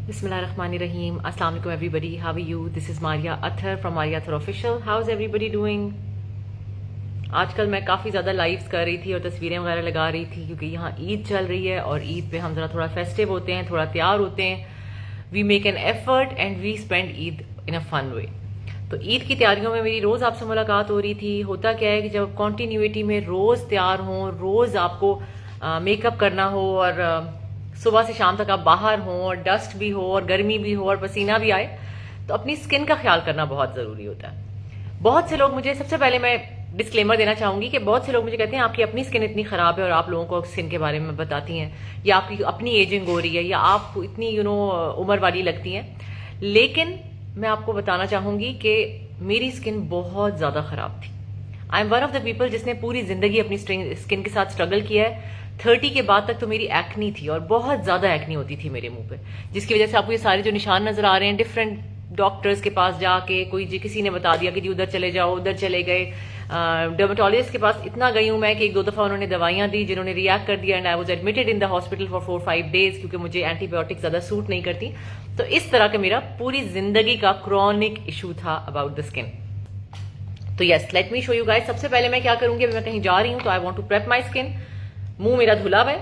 Bismillahirrahmanirrahim. Assalamu alaikum everybody. How are you? This is Maria Athar from Maria Athar Official. How's everybody doing? आजकल मैं काफ़ी ज़्यादा lives कर रही थी और तस्वीरें वगैरह लगा रही थी क्योंकि यहाँ ईद चल रही है और ईद पे हम ज़रा थोड़ा फेस्टिव होते हैं, थोड़ा तैयार होते हैं. We make an effort and we spend Eid in a fun way. तो ईद की तैयारियों में मेरी रोज़ आपसे मुलाकात हो रही थी. होता क्या है कि जब कॉन्टीन्यूटी में रोज़ तैयार हों, रोज़ आपको मेकअप करना हो और सुबह से शाम तक आप बाहर हों और डस्ट भी हो और गर्मी भी हो और पसीना भी आए, तो अपनी स्किन का ख्याल करना बहुत ज़रूरी होता है. बहुत से लोग मुझे, सबसे पहले मैं डिस्क्लेमर देना चाहूंगी कि बहुत से लोग मुझे कहते हैं आपकी अपनी स्किन इतनी ख़राब है और आप लोगों को स्किन के बारे में बताती हैं, या आपकी अपनी एजिंग हो रही है, या आप इतनी उम्र वाली लगती हैं. लेकिन मैं आपको बताना चाहूंगी कि मेरी स्किन बहुत ज़्यादा ख़राब थी. I am one of the people जिसने पूरी ज़िंदगी अपनी स्किन के साथ स्ट्रगल किया है. 30 के बाद तक तो मेरी एक्नी थी और बहुत ज़्यादा एक्नी होती थी मेरे मुंह पे, जिसकी वजह से आपको ये सारे जो निशान नज़र आ रहे हैं, डिफरेंट डॉक्टर्स के पास जाके किसी ने बता दिया कि जी उधर चले जाओ, उधर चले गए. डर्मेटोलॉजिस्ट के पास इतना गई हूँ मैं कि 1-2 दफ़ा उन्होंने दवाइयाँ दी जिन्होंने रिएक्ट कर दिया and I was admitted in the hospital for 4-5 days क्योंकि मुझे एंटीबायोटिक ज़्यादा सूट नहीं करती. तो इस तरह का मेरा पूरी जिंदगी का क्रॉनिक इशू था अबाउट द स्किन. तो yes, let me show you guys. सबसे पहले मैं क्या करूंगी, अभी मैं कहीं जा रही हूँ तो I want to prep my skin. मुंह मेरा धुला हुआ है.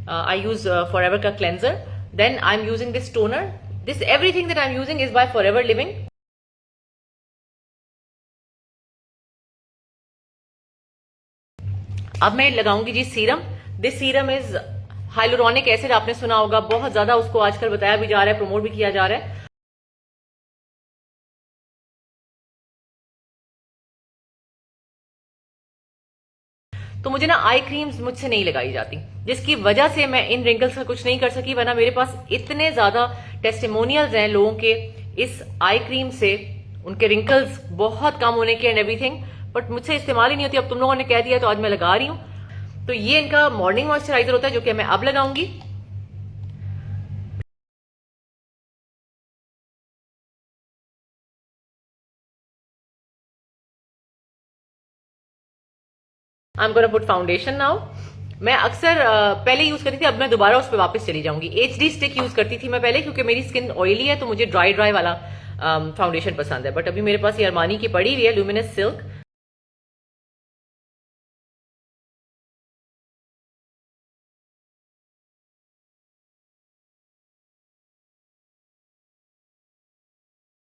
आई यूज फॉरएवर का cleanser. Then I am using this toner. This everything that I am using is by Forever Living. अब मैं लगाऊंगी G serum. This serum is hyaluronic acid. आपने सुना होगा, बहुत ज्यादा उसको आजकल बताया भी जा रहा है, प्रमोट भी किया जा रहा है. तो मुझे ना आई क्रीम्स मुझसे नहीं लगाई जाती, जिसकी वजह से मैं इन रिंकल्स का कुछ नहीं कर सकी. वरना मेरे पास इतने ज्यादा टेस्टिमोनियल्स हैं लोगों के इस आई क्रीम से, उनके रिंकल्स बहुत कम होने के एंड एवरीथिंग, बट मुझसे इस्तेमाल ही नहीं होती. अब तुम लोगों ने कह दिया तो आज मैं लगा रही हूं. तो ये इनका मॉर्निंग मॉइस्चराइजर होता है जो कि मैं अब लगाऊंगी. आई am gonna put foundation now. मैं अक्सर पहले यूज करती थी, अब मैं दोबारा उस पर वापस चली जाऊंगी. HD स्टिक यूज करती थी मैं पहले क्योंकि मेरी स्किन ऑयली है तो मुझे ड्राई वाला फाउंडेशन पसंद है. बट अभी मेरे पास ये अरमानी की पड़ी हुई है, लुमिनस सिल्क.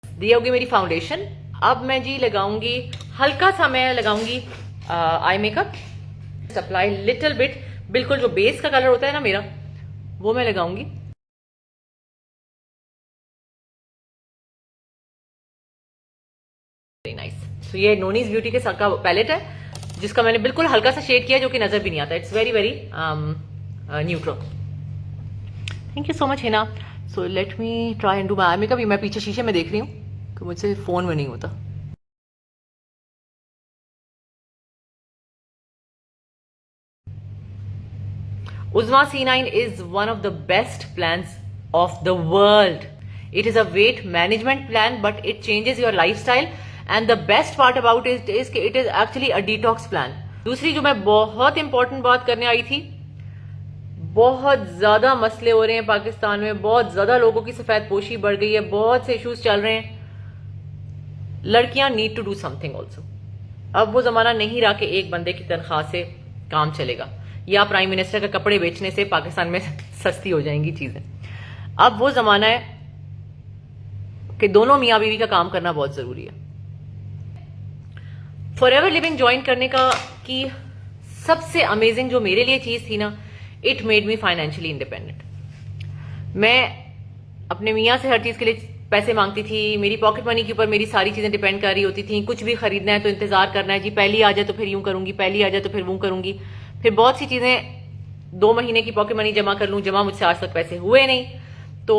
दी होगी मेरी फाउंडेशन. अब मैं जी लगाऊंगी, हल्का सा मैं लगाऊंगी eye makeup. Apply little bit, बिल्कुल जो बेस का कलर होता है ना मेरा, वो मैं लगाऊंगी. Very nice. तो ये नोनीज ब्यूटी के का पैलेट है जिसका मैंने बिल्कुल हल्का सा शेड किया जो कि नजर भी नहीं आता. It's very very neutral. Thank you so much Hina. So let me try and do my eye makeup. मैं पीछे शीशे में देख रही हूँ कि मुझसे फोन में नहीं होता. Uzma C9 is one of the best plans of the world. It is a weight management plan, but it changes your lifestyle. And the best part about it is कि it is actually a detox plan. दूसरी जो मैं बहुत important बात करने आई थी, बहुत ज्यादा मसले हो रहे हैं पाकिस्तान में, बहुत ज्यादा लोगों की सफेद पोशी बढ़ गई है, बहुत से इश्यूज चल रहे हैं. लड़कियां need to do something also. अब वो जमाना नहीं रहा कि एक बंदे की तनख्वाह से काम चलेगा या प्राइम मिनिस्टर का कपड़े बेचने से पाकिस्तान में सस्ती हो जाएंगी चीजें. अब वो जमाना है कि दोनों मियाँ बीवी का काम करना बहुत जरूरी है. फॉरएवर लिविंग ज्वाइन करने का की सबसे अमेजिंग जो मेरे लिए चीज थी ना, it made me financially independent. मैं अपने मियाँ से हर चीज के लिए पैसे मांगती थी. मेरी पॉकेट मनी के ऊपर मेरी सारी चीजें डिपेंड कर रही होती थी. कुछ भी खरीदना है तो इंतजार करना है, जी पहली आ जाए तो फिर यूं करूंगी, पहली आ जाए तो फिर वो करूंगी. फिर बहुत सी चीजें 2 महीने की पॉकेट मनी जमा कर लूं, जमा मुझसे आज तक पैसे हुए नहीं. तो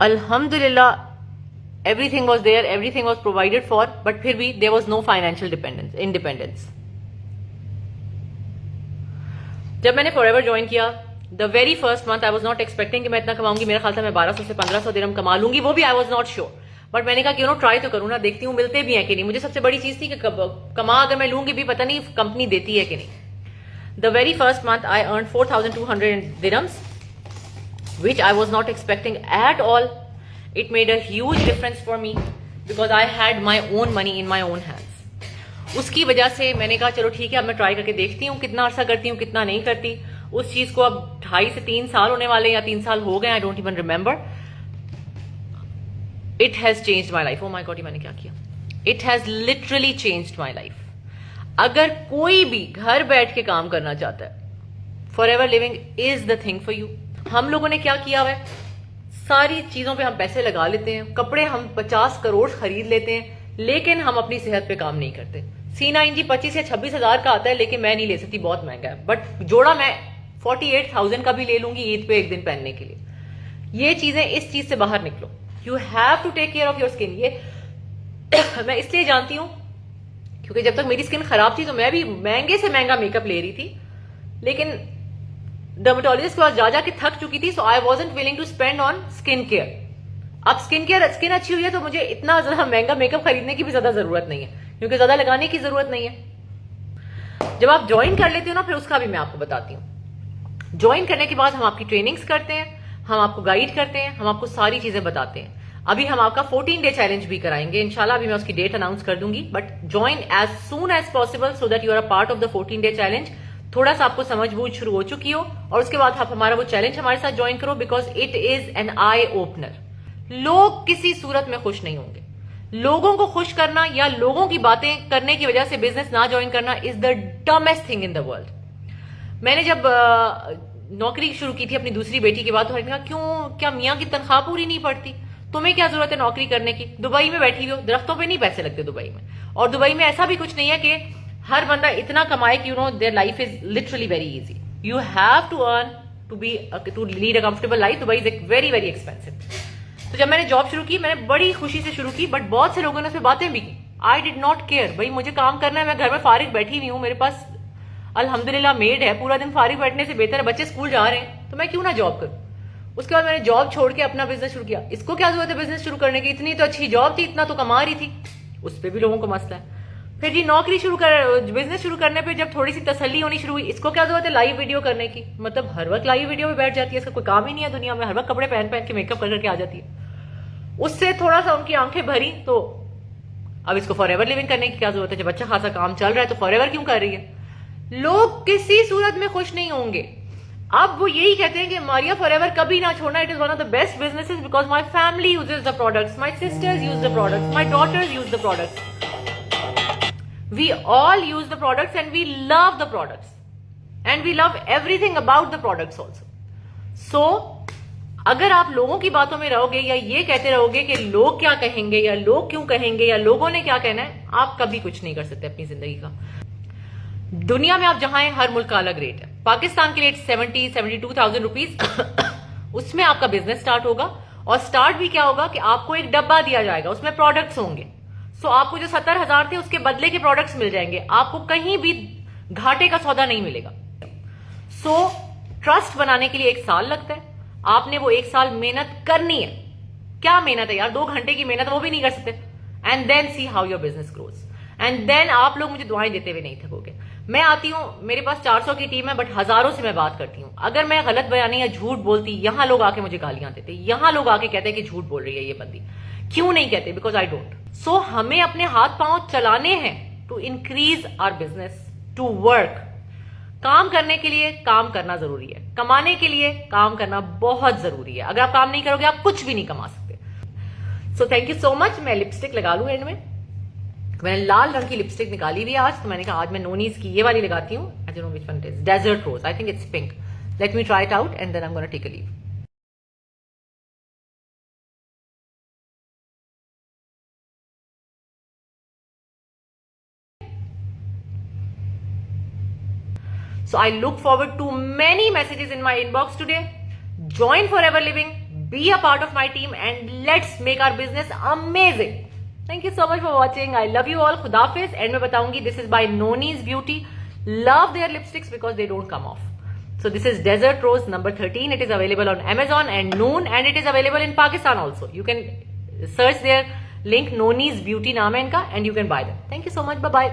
अल्हम्दुलिल्लाह everything was there, everything was provided for, but फिर भी there was no financial independence. जब मैंने फॉरएवर ज्वाइन किया, the very first month I was not expecting कि मैं इतना कमाऊंगी. मेरा ख्याल था मैं 1200 से 1500 दिरहम कमा लूंगी, वो भी आई वॉज नॉट श्योर. बट मैंने कहा कि ट्राई तो करूँ ना, देखती हूँ मिलते भी हैं कि नहीं. मुझे सबसे बड़ी चीज थी कि कमा अगर मैं लूंगी भी, पता नहीं कंपनी देती है कि नहीं. The very first month I earn 4200 dirhams which I was not expecting at all. It made a huge difference for me because I had my own money in my own hands. उसकी वजह से मैंने कहा चलो ठीक है, अब मैं ट्राई करके देखती हूँ कितना अर्सा करती हूँ कितना नहीं करती. उस चीज को अब 2.5 से 3 साल होने वाले या 3 साल हो गए, I don't even remember. It has changed my life. Oh my god, ये मैंने क्या किया? It has literally changed my life. अगर कोई भी घर बैठ के काम करना चाहता है, forever living is the thing for you. हम लोगों ने क्या किया हुआ है, सारी चीजों पे हम पैसे लगा लेते हैं, कपड़े हम 50 करोड़ खरीद लेते हैं, लेकिन हम अपनी सेहत पे काम नहीं करते. C9G 25 या 26 हजार का आता है, लेकिन मैं नहीं ले सकती, बहुत महंगा है. बट जोड़ा मैं 48,000 का भी ले लूंगी ईद पे एक दिन पहनने के लिए. ये चीजें, इस चीज से बाहर निकलो. You have to take care of your skin. ये मैं इसलिए जानती हूं क्योंकि जब तक मेरी स्किन खराब थी तो मैं भी महंगे से महंगा मेकअप ले रही थी, लेकिन डर्मेटोलॉजिस्ट के पास जा जाके थक चुकी थी. So I wasn't willing to spend on skin care. अब स्किन अच्छी हुई है तो मुझे इतना ज्यादा महंगा मेकअप खरीदने की भी ज्यादा जरूरत नहीं है, क्योंकि ज्यादा लगाने की जरूरत नहीं है. जब आप ज्वाइन कर लेते हो ना, फिर उसका भी मैं आपको बताती हूँ. ज्वाइन करने के बाद हम आपकी ट्रेनिंग्स करते हैं, हम आपको गाइड करते हैं, हम आपको सारी चीजें बताते हैं. अभी हम आपका 14 डे चैलेंज भी कराएंगे इंशाल्लाह. अभी मैं उसकी डेट अनाउंस कर दूंगी, but join as soon as possible so that you are a part of the 14 day challenge. थोड़ा सा आपको समझ बूझ शुरू हो चुकी हो, और उसके बाद आप हमारा वो चैलेंज हमारे साथ ज्वाइन करो, because it is an eye opener. लोग किसी सूरत में खुश नहीं होंगे. लोगों को खुश करना या लोगों की बातें करने की वजह से बिजनेस ना ज्वाइन करना is the dumbest thing in the world. मैंने जब नौकरी शुरू की थी अपनी दूसरी बेटी के बाद, तो मैंने कहा क्यों, क्या मियाँ की तनख्वाह पूरी नहीं पड़ती? तुम्हें क्या जरूरत है नौकरी करने की? दुबई में बैठी हुई हो, दरख्तों पे नहीं पैसे लगते दुबई में. और दुबई में ऐसा भी कुछ नहीं है कि हर बंदा इतना कमाए कि their life is literally very easy. You have to earn to lead a comfortable life. Dubai is very very expensive. तो जब मैंने जॉब शुरू की, मैंने बड़ी खुशी से शुरू की, बट बहुत से लोगों ने उसमें बातें भी की. I did not care. भाई मुझे काम करना है, मैं घर में फारिग बैठी हुई हूँ, मेरे पास अल्हम्दुलिल्लाह मेड है, पूरा दिन फारिग बैठने से बेहतर है बच्चे स्कूल जा रहे हैं, तो मैं क्यों ना जॉब करूं. उसके बाद मैंने जॉब छोड़ के अपना बिजनेस शुरू किया. इसको क्या जरूरत है बिजनेस शुरू करने की, इतनी तो अच्छी जॉब थी, इतना तो कमा रही थी. उस पर भी लोगों को मसला है. फिर जी नौकरी बिजनेस शुरू करने पे जब थोड़ी सी तसल्ली होनी शुरू हुई, इसको क्या जरूरत है लाइव वीडियो करने की. मतलब हर वक्त लाइव वीडियो में बैठ जाती है, इसका कोई काम ही नहीं है दुनिया में, हर वक्त कपड़े पहन पहन के मेकअप कर करके आ जाती है. उससे थोड़ा सा उनकी आंखें भरी, तो अब इसको फॉरएवर लिविंग करने की क्या जरूरत है? जब अच्छा खासा काम चल रहा है तो फॉरएवर क्यों कर रही है? लोग किसी सूरत में खुश नहीं होंगे. अब वो यही कहते हैं कि मारिया फॉरएवर कभी ना छोड़ना. It is one of the best businesses because my family uses the products, my sisters use the products, my daughters use the products. We all use the products and we love the products and we love everything about the products also. So अगर आप लोगों की बातों में रहोगे या ये कहते रहोगे कि लोग क्या कहेंगे या लोग क्यों कहेंगे या लोगों ने क्या कहना है, आप कभी कुछ नहीं कर सकते अपनी जिंदगी का. दुनिया में आप जहां हैं, हर मुल्क का अलग रेट है. पाकिस्तान के लिए 72,000 रुपीज उसमें आपका बिजनेस स्टार्ट होगा. और स्टार्ट भी क्या होगा कि आपको एक डब्बा दिया जाएगा, उसमें प्रोडक्ट्स होंगे. सो आपको जो 70,000 थे उसके बदले के प्रोडक्ट्स मिल जाएंगे. आपको कहीं भी घाटे का सौदा नहीं मिलेगा. सो ट्रस्ट बनाने के लिए 1 साल लगता है. आपने वो 1 साल मेहनत करनी है. क्या मेहनत है यार, 2 घंटे की मेहनत वो भी नहीं कर सकते. And then see how your business grows. And then आप लोग मुझे दुआएं देते हुए नहीं थकोगे. मैं आती हूं, मेरे पास 400 की टीम है, बट हजारों से मैं बात करती हूं. अगर मैं गलत बयानी या झूठ बोलती, यहां लोग आके मुझे गालियां देते, यहां लोग आके कहते हैं कि झूठ बोल रही है ये बंदी. क्यों नहीं कहते? Because I don't. सो हमें अपने हाथ पांव चलाने हैं to increase our business, to work. काम करने के लिए काम करना जरूरी है, कमाने के लिए काम करना बहुत जरूरी है. अगर आप काम नहीं करोगे आप कुछ भी नहीं कमा सकते. So thank you so much. मैं लिपस्टिक लगा लूं एंड में. मैंने लाल रंग की लिपस्टिक निकाली हुई आज, तो मैंने कहा आज मैं नोनीज की ये वाली लगाती हूँ. I don't know which one it is. Desert rose, I think it's pink. Let me try it out and then I am gonna take a leave. So I look forward to many messages in my inbox today. Join Forever Living, be a part of my team, and let's make our business amazing. Thank you so much for watching. I love you all. Khudafiz. And मैं बताऊंगी this is by Noni's Beauty. Love their lipsticks because they don't come off. So this is Desert Rose number 13. It is available on Amazon and Noon, and it is available in Pakistan also. You can search their link. Noni's Beauty नाम है इनका, and you can buy them. Thank you so much. Bye bye.